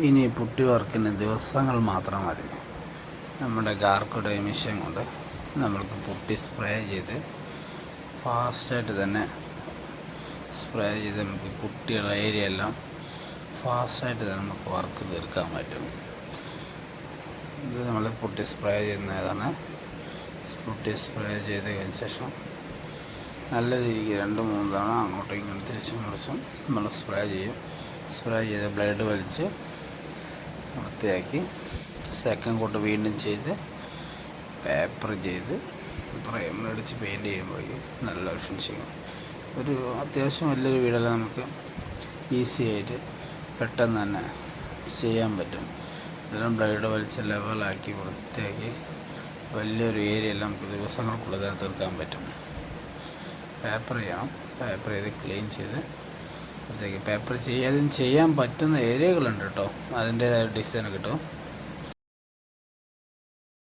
ഇനി പുട്ടി വർക്കിന് ദിവസങ്ങൾ മാത്രം മതി. നമ്മുടെ ഗാർക്കുടെ മെഷീൻ കൊണ്ട് നമ്മൾക്ക് പുട്ടി സ്പ്രേ ചെയ്ത് ഫാസ്റ്റായിട്ട് തന്നെ സ്പ്രേ ചെയ്ത് നമുക്ക് പുട്ടിയുള്ള ഏരിയ എല്ലാം ഫാസ്റ്റായിട്ട് തന്നെ നമുക്ക് വർക്ക് തീർക്കാൻ പറ്റും. ഇത് നമ്മൾ പുട്ടി സ്പ്രേ ചെയ്യുന്നതാണ്. പുട്ടി സ്പ്രേ ചെയ്ത് കഴിഞ്ഞ ശേഷം നല്ല രീതിക്ക് 2-3 തവണ അങ്ങോട്ടും ഇങ്ങോട്ടും തിരിച്ചും മറിച്ചും നമ്മൾ സ്പ്രേ ചെയ്യും. സ്പ്രേ ചെയ്ത് ബ്ലേഡ് വലിച്ച് വൃത്തിയാക്കി സെക്കൻഡ് കോട്ട് വീണ്ടും ചെയ്ത് പേപ്പർ ചെയ്ത് പ്രൈമറടിച്ച് പെയിൻറ്റ് ചെയ്യുമ്പോഴേക്കും നല്ലൊരു ഫിനിഷിങ്. ഒരു അത്യാവശ്യം വലിയൊരു വീടെല്ലാം നമുക്ക് ഈസി ആയിട്ട് പെട്ടെന്ന് തന്നെ ചെയ്യാൻ പറ്റും. ഇതെല്ലാം ബ്ലേഡ് വലിച്ച് ലെവലാക്കി വൃത്തിയാക്കി വലിയൊരു ഏരിയ എല്ലാം നമുക്ക് ദിവസങ്ങൾക്കുള്ളിൽ തന്നെ തീർക്കാൻ പറ്റും. പേപ്പർ ചെയ്യണം. പേപ്പർ ചെയ്ത് ക്ലീൻ ചെയ്ത് വൃത്തിയാക്കി പേപ്പർ ചെയ്യാൻ പറ്റുന്ന ഏരിയകളുണ്ട് കേട്ടോ. അതിൻ്റേതായ ഡിസൈൻ കിട്ടും.